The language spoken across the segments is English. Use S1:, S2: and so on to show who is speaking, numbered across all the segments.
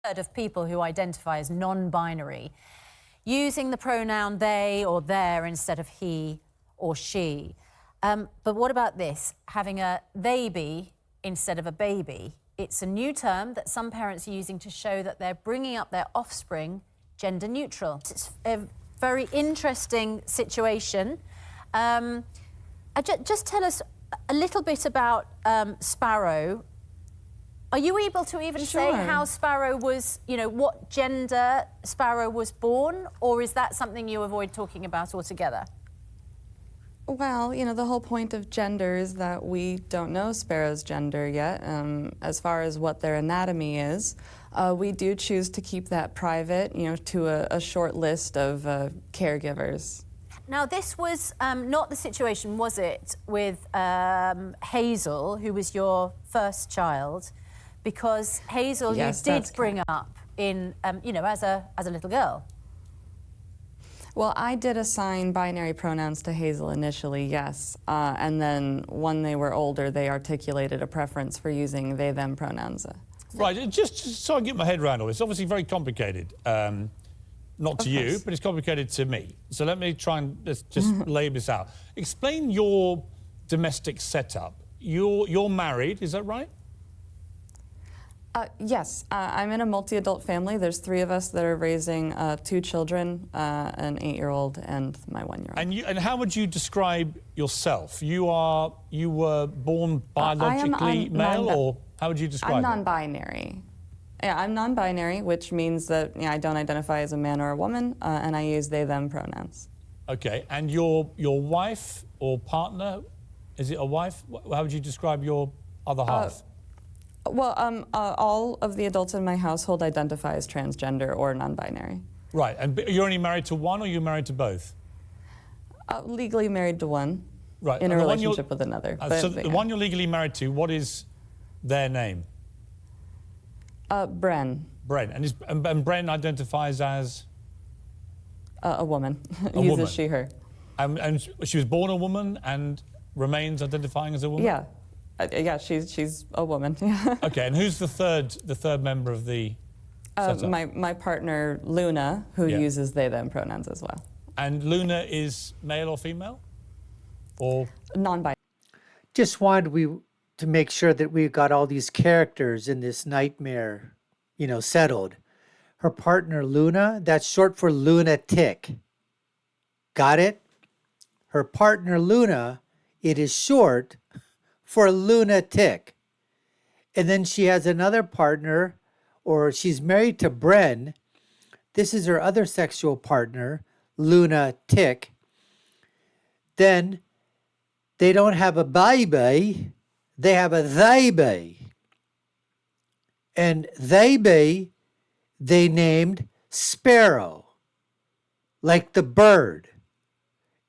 S1: of people who identify as non-binary using the pronoun they or their instead of he or she. But what about this? Having a theyby instead of a baby. It's a new term that some parents are using to show that they're bringing up their offspring gender neutral. It's a very interesting situation. Just tell us a little bit about Sparrow. Are you able to even say how Sparrow was, you know, what gender Sparrow was born, or is that something you avoid talking about altogether?
S2: Well, you know, the whole point of gender is that we don't know Sparrow's gender yet. As far as what their anatomy is, we do choose to keep that private, you know, to a short list of caregivers. Now, this was not the situation, was it, with Hazel, who was your first child? Because Hazel, yes, you did bring up in, you know, as a little girl. Well, I did assign binary pronouns to Hazel initially, yes. And then when they were older, they articulated a preference for using they, them pronouns.
S3: Right, just so I get my head around all this, it's obviously very complicated. Not to you, but it's complicated to me. So let me try and just lay this out. Explain your domestic setup. You're married, is that right?
S2: Yes, I'm in a multi-adult family. There's 3 of us that are raising 2 children, an 8-year-old and my 1-year-old.
S3: And how would you describe yourself? You were born biologically male, or how would you describe it?
S2: I'm non-binary. Yeah, I'm non-binary, which means that I don't identify as a man or a woman, and I use they, them pronouns.
S3: Okay, and your wife or partner, is it a wife? How would you describe your other half?
S2: Well, all of the adults in my household identify as transgender or non-binary.
S3: Right, and you're only married to one, or you're married to both?
S2: Legally married to one,
S3: right,
S2: in a relationship with another.
S3: So the one you're legally married to, what is their name?
S2: Bren.
S3: Bren, and Bren identifies as?
S2: A woman.
S3: A
S2: Uses
S3: woman.
S2: she, her.
S3: And she was born a woman and remains identifying as a woman?
S2: Yeah. Yeah, she's a woman.
S3: Okay, and who's the third member of the setup?
S2: My partner, Luna, who uses they, them pronouns as well.
S3: And Luna is male or female? Or?
S2: Non-binary.
S4: Just wanted to make sure that we got all these characters in this nightmare, you know, settled. Her partner, Luna, that's short for lunatic. Got it? Her partner, Luna, it is short for lunatic. And then she has another partner, or she's married to Bren. This is her other sexual partner, lunatic. Then they don't have a baby, they have a theyby. And theyby, they named Sparrow, like the bird.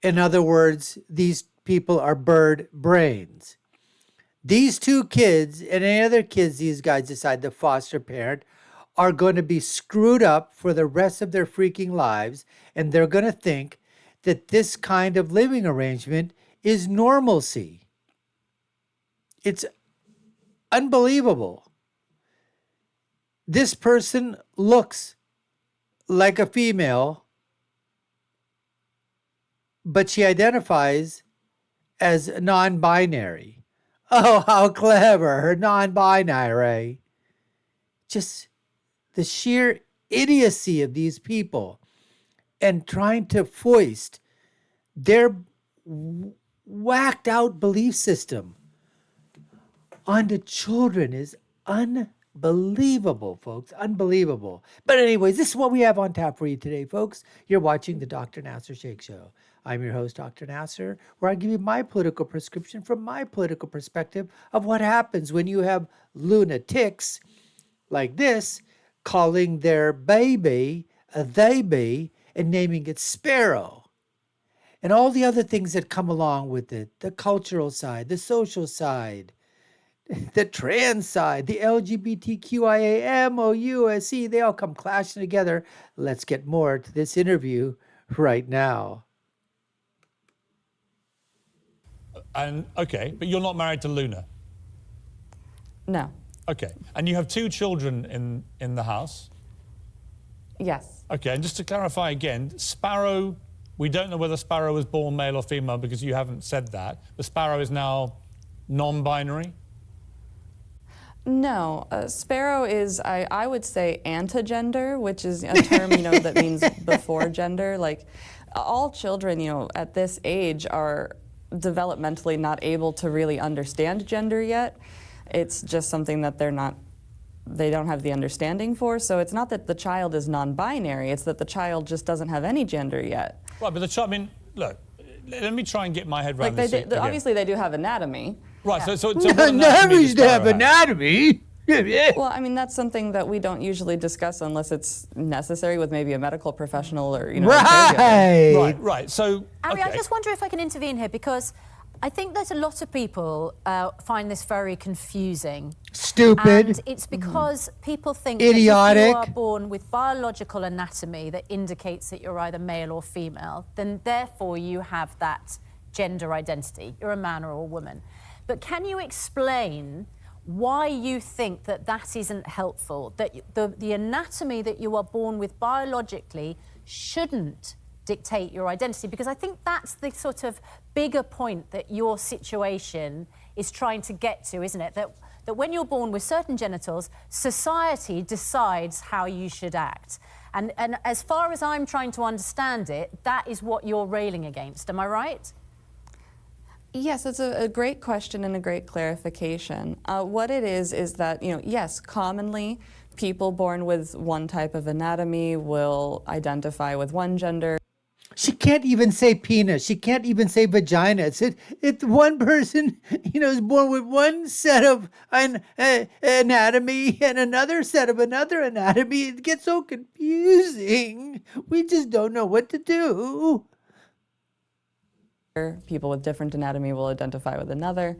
S4: In other words, these people are bird brains. These 2 kids and any other kids these guys decide to foster parent are going to be screwed up for the rest of their freaking lives, and they're going to think that this kind of living arrangement is normalcy. It's unbelievable. This person looks like a female, but she identifies as non-binary. Oh, how clever, her non-binary. Just the sheer idiocy of these people and trying to foist their whacked out belief system onto children is unbelievable, folks. Unbelievable. But anyways, this is what we have on tap for you today, folks. You're watching the Dr. Nasir Shaikh Show. I'm your host, Dr. Nasir, where I give you my political prescription from my political perspective of what happens when you have lunatics like this calling their baby a theyby and naming it Sparrow. And all the other things that come along with it, the cultural side, the social side, the trans side, the LGBTQIA, MOUSE, they all come clashing together. Let's get more to this interview right now.
S3: And okay, but you're not married to Luna?
S2: No.
S3: Okay. And you have 2 children in the house?
S2: Yes.
S3: Okay, and just to clarify again, Sparrow, we don't know whether Sparrow was born male or female because you haven't said that, but Sparrow is now non-binary?
S2: No, Sparrow is, I would say, anti-gender, which is a term, that means before gender. Like, all children, at this age are developmentally not able to really understand gender yet. It's just something that they don't have the understanding for. So it's not that the child is non-binary, it's that the child just doesn't have any gender yet.
S3: Right, but the child, look, let me try and get my head around this.
S2: Obviously they do have anatomy.
S3: Right,
S1: Yeah.
S3: so what anatomy does Sparrow have?
S4: anatomy.
S2: Well, that's something that we don't usually discuss unless it's necessary with maybe a medical professional or, a caregiver.
S3: Right. So,
S1: Ari,
S3: okay.
S1: I just wonder if I can intervene here because I think that a lot of people find this very confusing.
S4: Stupid.
S1: And it's because people think
S4: Idiotic.
S1: that if you are born with biological anatomy that indicates that you're either male or female, then therefore you have that gender identity. You're a man or a woman. But can you explain why you think that that isn't helpful, that the anatomy that you are born with biologically shouldn't dictate your identity? Because I think that's the sort of bigger point that your situation is trying to get to, isn't it? That when you're born with certain genitals, society decides how you should act. And as far as I'm trying to understand it, that is what you're railing against. Am I right?
S2: Yes, it's a great question and a great clarification. What it is that, yes, commonly people born with one type of anatomy will identify with one gender.
S4: She can't even say penis. She can't even say vagina. It's one person, is born with one set of anatomy and another set of another anatomy. It gets so confusing. We just don't know what to do.
S2: People with different anatomy will identify with another,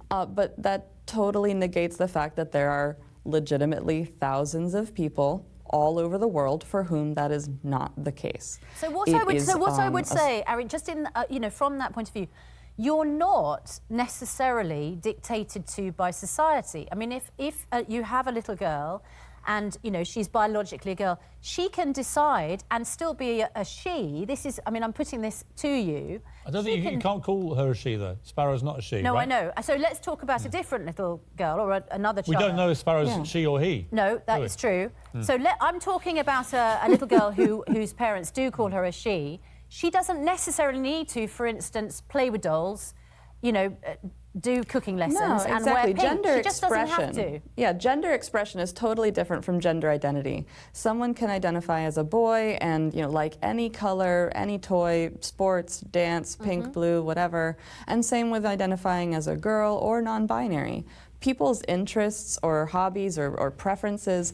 S2: but that totally negates the fact that there are legitimately thousands of people all over the world for whom that is not the case.
S1: So what I would say, Ari, just in from that point of view, you're not necessarily dictated to by society. I mean, if you have a little girl and she's biologically a girl, she can decide and still be a she. This is, I'm putting this to you.
S3: I don't think you can't call her a she, though. Sparrow's not a she,
S1: No,
S3: right?
S1: I know. So let's talk about a different little girl or another child.
S3: We don't know if Sparrow's she or he.
S1: No, that is true. So I'm talking about a little girl whose parents do call her a she. She doesn't necessarily need to, for instance, play with dolls, do cooking lessons and wear pink.
S2: Gender
S1: she just doesn't have
S2: expression.
S1: to.
S2: Yeah, gender expression is totally different from gender identity. Someone can identify as a boy and like any color, any toy, sports, dance, pink, blue, whatever. And same with identifying as a girl or non-binary. People's interests or hobbies or preferences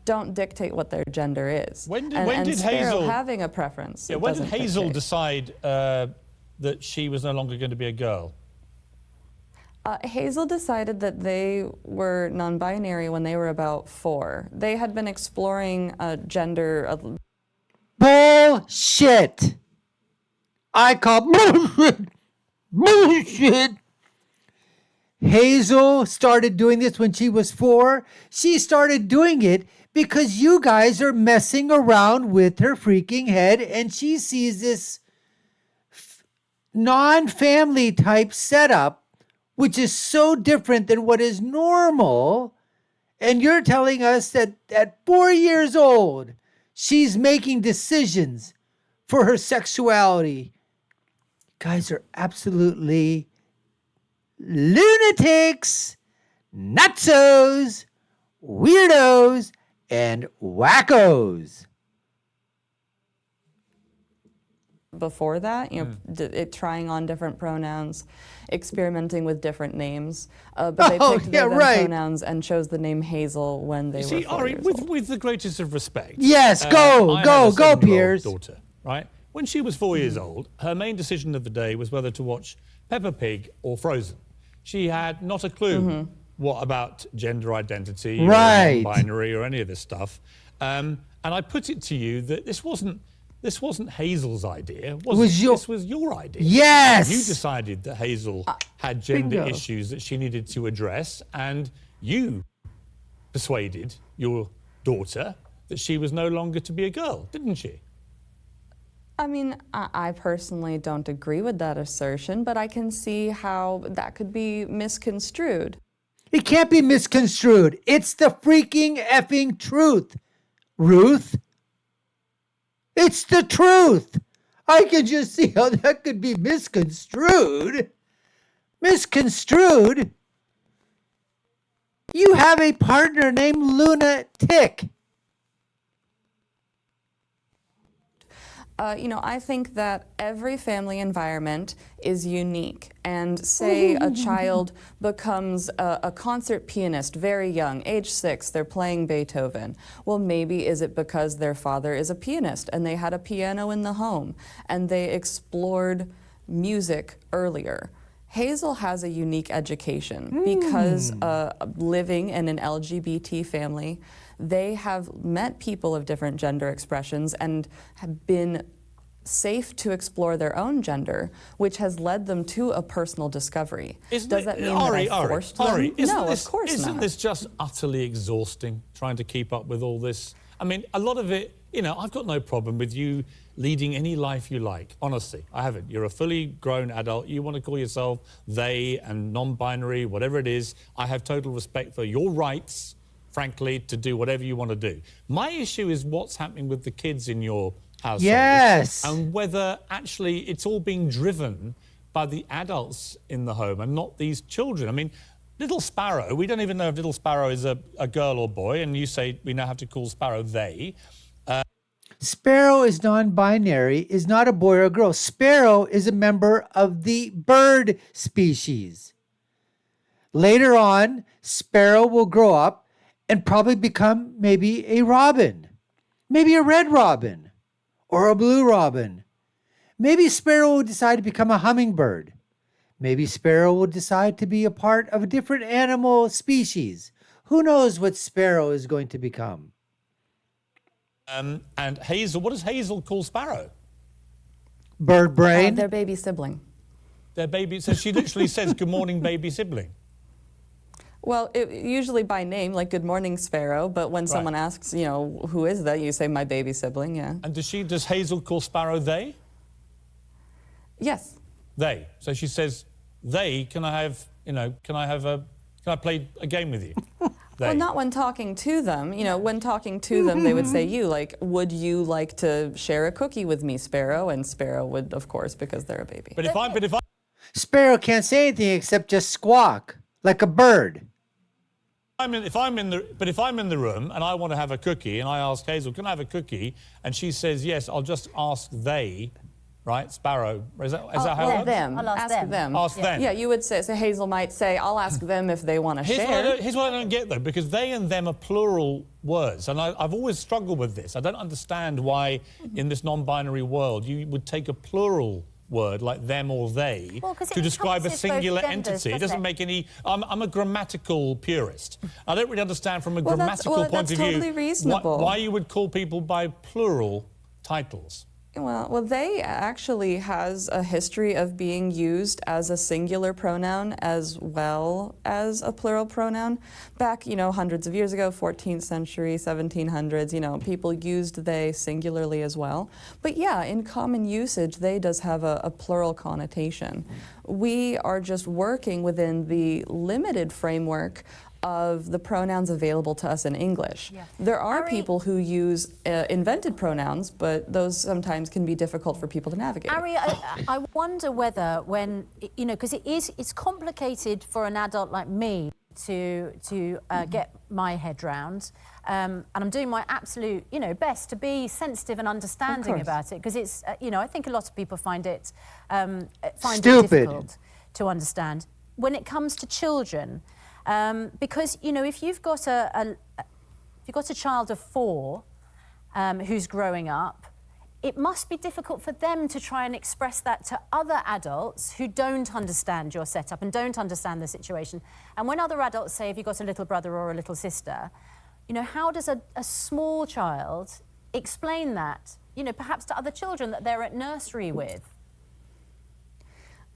S2: don't dictate what their gender is.
S3: When
S2: and
S3: did
S2: Sparrow
S3: Hazel
S2: having a preference?
S3: Yeah, when did Hazel decide that she was no longer going to be a girl?
S2: Hazel decided that they were non-binary when they were about 4. They had been exploring gender.
S4: Bullshit. I call bullshit. Bullshit. Hazel started doing this when she was 4. She started doing it because you guys are messing around with her freaking head and she sees this non-family type setup, which is so different than what is normal. And you're telling us that at 4 years old, she's making decisions for her sexuality. You guys are absolutely lunatics, nutsos, weirdos, and wackos.
S2: Before that, trying on different pronouns, experimenting with different names, but they picked their pronouns and chose the name Hazel when they were 4
S3: Ari,
S2: years old.
S3: with the greatest of respect.
S4: Yes, go, Piers.
S3: Daughter, right? When she was 4 years old, her main decision of the day was whether to watch Peppa Pig or Frozen. She had not a clue what about gender identity, or non-binary, or any of this stuff. And I put it to you that this wasn't Hazel's idea. This was your idea.
S4: Yes.
S3: You decided that Hazel had gender issues that she needed to address, and you persuaded your daughter that she was no longer to be a girl, didn't she?
S2: I mean, I personally don't agree with that assertion, but I can see how that could be misconstrued.
S4: It can't be misconstrued. It's the freaking effing truth, Ruth. It's the truth. I can just see how that could be misconstrued. Misconstrued? You have a partner named Lunatic.
S2: I think that every family environment is unique. And say a child becomes a concert pianist very young, age 6, they're playing Beethoven. Well, maybe is it because their father is a pianist and they had a piano in the home and they explored music earlier. Hazel has a unique education because living in an LGBT family, they have met people of different gender expressions and have been safe to explore their own gender, which has led them to a personal discovery. Does that mean that I forced them? No, of course not.
S3: Isn't this just utterly exhausting, trying to keep up with all this? I mean, a lot of it, I've got no problem with you leading any life you like. Honestly, I haven't. You're a fully grown adult. You want to call yourself they and non-binary, whatever it is. I have total respect for your rights, frankly, to do whatever you want to do. My issue is what's happening with the kids in your household.
S4: Yes.
S3: And whether actually it's all being driven by the adults in the home and not these children. I mean, Little Sparrow, we don't even know if Little Sparrow is a girl or boy, and you say we now have to call Sparrow they.
S4: Sparrow is non-binary, is not a boy or a girl. Sparrow is a member of the bird species. Later on, Sparrow will grow up and probably become maybe a robin, maybe a red robin or a blue robin. Maybe Sparrow will decide to become a hummingbird. Maybe Sparrow will decide to be a part of a different animal species. Who knows what Sparrow is going to become?
S3: And Hazel, what does Hazel call Sparrow?
S4: Bird brain?
S2: Their baby sibling.
S3: Their baby, so she literally says, good morning, baby sibling.
S2: Well, usually by name, like good morning, Sparrow, but when someone asks, who is that, you say my baby sibling, yeah.
S3: And does Hazel call Sparrow they?
S2: Yes.
S3: They. So she says, they, can I play a game with you?
S2: Well, not when talking to them. When talking to them, they would say you, like, would you like to share a cookie with me, Sparrow? And Sparrow would, of course, because they're a baby.
S3: But if I
S4: Sparrow can't say anything except just squawk, like a bird.
S3: if I'm in the room and I want to have a cookie and I ask Hazel, can I have a cookie? And she says yes, I'll just ask they, right? Sparrow. Is that how it works?
S2: Them.
S1: I'll ask them.
S3: Ask them.
S2: Yeah, you would say, so Hazel might say, I'll ask them if they want to share.
S3: Here's what I don't get, though, because they and them are plural words, and I've always struggled with this. I don't understand why, in this non-binary world, you would take a plural word like them or they to describe a singular entity. It doesn't make any... I'm a grammatical purist. I don't really understand from a grammatical point of view
S2: totally reasonable.
S3: why you would call people by plural titles.
S2: Well, they actually has a history of being used as a singular pronoun as well as a plural pronoun. Back, hundreds of years ago, 14th century, 1700s, people used they singularly as well. But yeah, in common usage, they does have a plural connotation. We are just working within the limited framework of the pronouns available to us in English. Yeah. There are people who use invented pronouns, but those sometimes can be difficult for people to navigate.
S1: Ari, I wonder whether when, because it's complicated for an adult like me to get my head round, and I'm doing my absolute, best to be sensitive and understanding about it, because it's, I think a lot of people find it difficult to understand. When it comes to children, because if you've got a child of 4 who's growing up, it must be difficult for them to try and express that to other adults who don't understand your setup and don't understand the situation. And when other adults say, if you've got a little brother or a little sister, how does a small child explain that, perhaps to other children that they're at nursery with?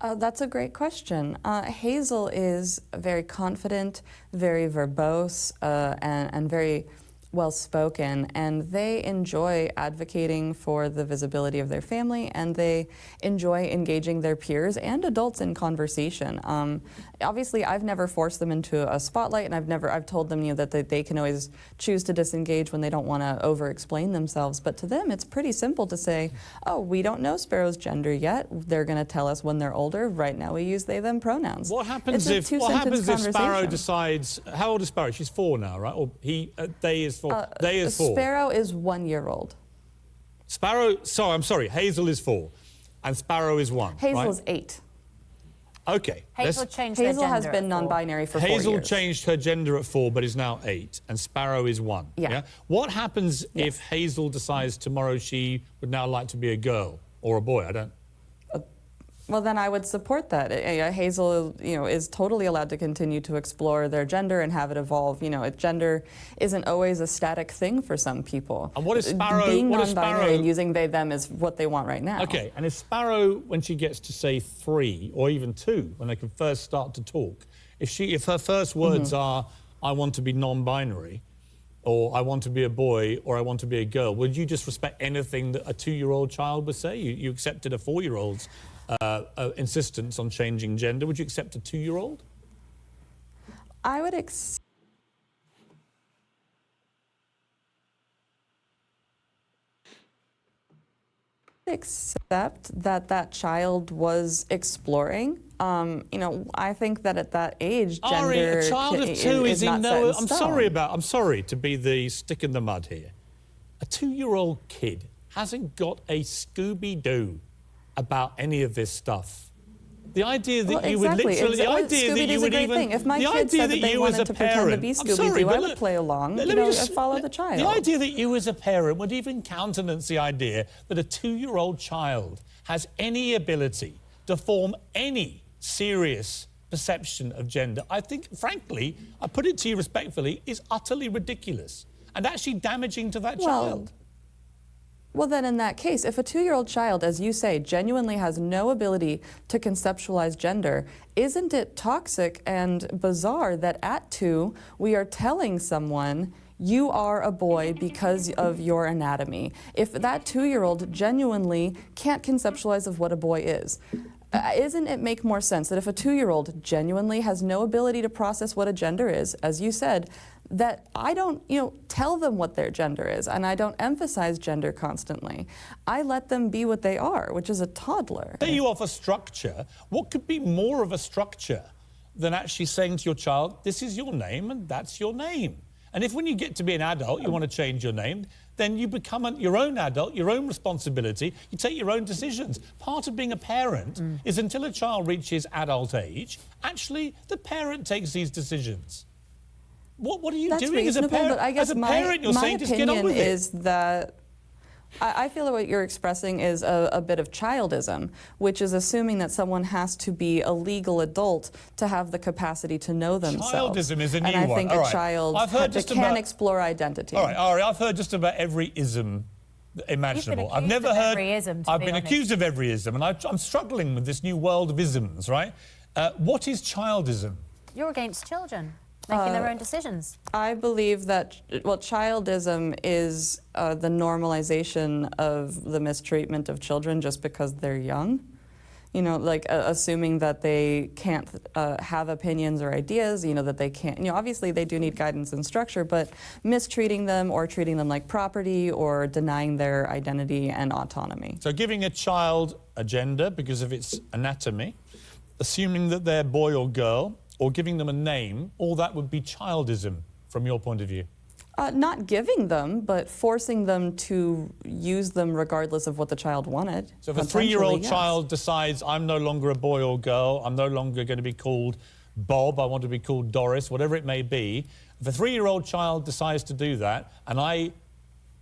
S2: That's a great question. Hazel is very confident, very verbose, and very well-spoken, and they enjoy advocating for the visibility of their family, and they enjoy engaging their peers and adults in conversation. Obviously, I've never forced them into a spotlight, and I've told them, that they can always choose to disengage when they don't want to over-explain themselves. But to them, it's pretty simple to say, "Oh, we don't know Sparrow's gender yet. They're going to tell us when they're older. Right now, we use they/them pronouns."
S3: What happens if Sparrow decides? How old is Sparrow? She's 4 now, right? Or they is 4. They is 4.
S2: Sparrow is 1 year old.
S3: Sparrow. I'm sorry. Hazel is 4, and Sparrow is 1.
S2: Hazel
S3: right?
S2: is 8.
S3: Okay.
S1: Hazel changed their
S2: Hazel has
S1: gender
S2: been
S1: at 4.
S2: non-binary for 4 years.
S3: Hazel changed her gender at 4, but is now 8, and Sparrow is 1.
S2: Yeah.
S3: What happens if Hazel decides tomorrow she would now like to be a girl or a boy? I don't.
S2: Well, then I would support that. Hazel, is totally allowed to continue to explore their gender and have it evolve. Gender isn't always a static thing for some people.
S3: And what is Sparrow?
S2: Being
S3: what is
S2: non-binary
S3: Sparrow?
S2: and using they/them is what they want right now.
S3: Okay, and if Sparrow, when she gets to say 3 or even 2, when they can first start to talk, if her first words are, "I want to be non-binary," or "I want to be a boy," or "I want to be a girl," would you just respect anything that a 2-year-old child would say? You accepted a 4-year-old's insistence on changing gender. Would you accept a 2-year-old?
S2: I would accept that child was exploring. I think that at that age, gender
S3: Ari, a child of 2
S2: is not set in stone.
S3: I'm sorry to be the stick in the mud here. A 2-year-old kid hasn't got a Scooby-Doo about any of this stuff. The idea that you would literally, the idea that you would even,
S2: if my kid said that they wanted to pretend to be Scooby-Doo, I would play along, and follow the child.
S3: The idea that you as a parent would even countenance the idea that a 2-year-old child has any ability to form any serious perception of gender, I think, frankly, I put it to you respectfully, is utterly ridiculous and actually damaging to that child.
S2: Well, then in that case, if a 2-year-old child, as you say, genuinely has no ability to conceptualize gender, isn't it toxic and bizarre that at 2, we are telling someone, you are a boy because of your anatomy? If that 2-year-old genuinely can't conceptualize of what a boy is, isn't it make more sense that if a 2-year-old genuinely has no ability to process what a gender is, as you said, that I don't, tell them what their gender is, and I don't emphasize gender constantly. I let them be what they are, which is a toddler.
S3: Say you offer structure. What could be more of a structure than actually saying to your child, this is your name and that's your name? And if when you get to be an adult, you want to change your name, then you become your own adult, your own responsibility, you take your own decisions. Part of being a parent is until a child reaches adult age, actually the parent takes these decisions. What are you doing as a parent?
S2: But I guess
S3: as a parent, you're saying just get on with it.
S2: My opinion is that I feel that what you're expressing is a bit of childism, which is assuming that someone has to be a legal adult to have the capacity to know themselves.
S3: Childism is a new one.
S2: And I think a child can explore identity.
S3: All right, Ari, I've heard just about every ism imaginable.
S1: I've never heard. I've
S3: been accused of every ism, and I'm struggling with this new world of isms, right? What is childism?
S1: You're against children making their own decisions.
S2: I believe that, childism is the normalization of the mistreatment of children just because they're young. Assuming that they can't have opinions or ideas, that they can't, obviously they do need guidance and structure, but mistreating them or treating them like property or denying their identity and autonomy.
S3: So giving a child a gender because of its anatomy, assuming that they're boy or girl, or giving them a name, all that would be childism from your point of view?
S2: Not giving them, but forcing them to use them regardless of what the child wanted.
S3: So if a 3-year-old child decides, I'm no longer a boy or girl, I'm no longer going to be called Bob, I want to be called Doris, whatever it may be, if a 3-year-old child decides to do that, and I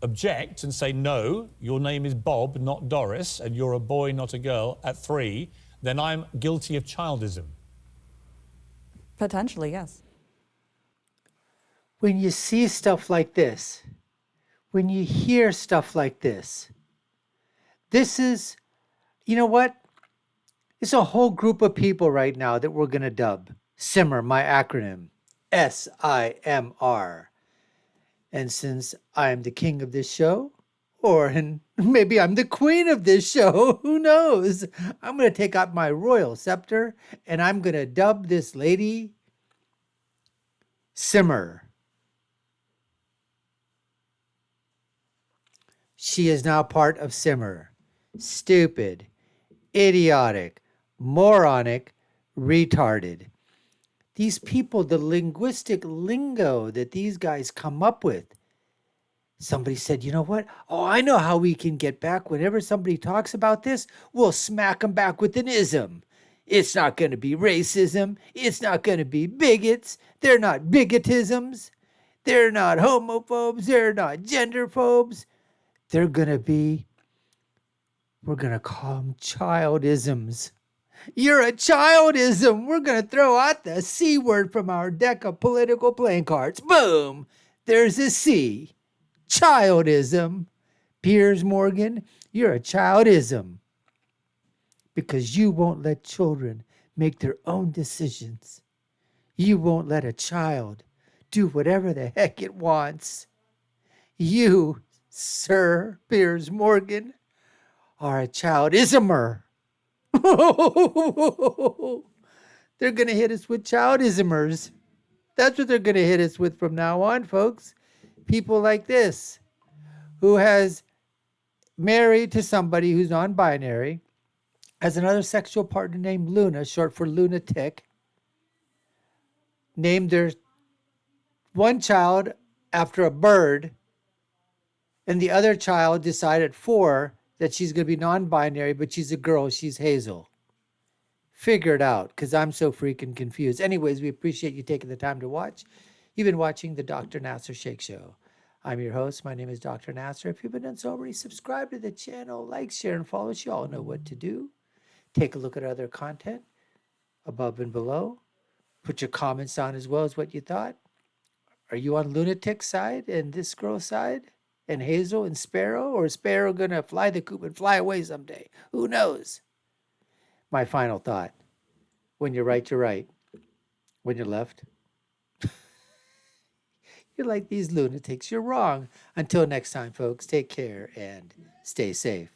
S3: object and say, no, your name is Bob, not Doris, and you're a boy, not a girl, at 3, then I'm guilty of childism.
S2: Potentially, yes.
S4: When you see stuff like this, when you hear stuff like this is, you know what? It's a whole group of people right now that we're going to dub Simmer, my acronym, SIMR. And since I'm the king of this show, and maybe I'm the queen of this show, who knows? I'm going to take out my royal scepter and I'm going to dub this lady Simmer. She is now part of Simmer. Stupid, idiotic, moronic, retarded. These people, the linguistic lingo that these guys come up with. Somebody said, you know what? Oh, I know how we can get back. Whenever somebody talks about this, we'll smack them back with an ism. It's not going to be racism. It's not going to be bigots. They're not bigotisms. They're not homophobes. They're not genderphobes. They're going to be, we're going to call them childisms. You're a childism. We're going to throw out the C word from our deck of political playing cards. Boom. There's a C. Childism. Piers Morgan, you're a childism. Because you won't let children make their own decisions. You won't let a child do whatever the heck it wants. You, Sir Piers Morgan, are a childismer. They're going to hit us with childismers. That's what they're going to hit us with from now on, folks. People like this, who has married to somebody who's non-binary, has another sexual partner named Luna, short for lunatic, named their one child after a bird, and the other child decided at 4 that she's going to be non-binary, but she's a girl, she's Hazel. Figure it out, because I'm so freaking confused. Anyways, we appreciate you taking the time to watch. You've been watching the Dr. Nasir Shaikh Show. I'm your host. My name is Dr. Nasir. If you've been done so already, subscribe to the channel, like, share, and follow us. You all know what to do. Take a look at other content above and below. Put your comments down as well as what you thought. Are you on lunatic side and this girl's side? And Hazel and Sparrow? Or is Sparrow going to fly the coop and fly away someday? Who knows? My final thought. When you're right, you're right. When you're left, you're like these lunatics. You're wrong. Until next time, folks, take care and stay safe.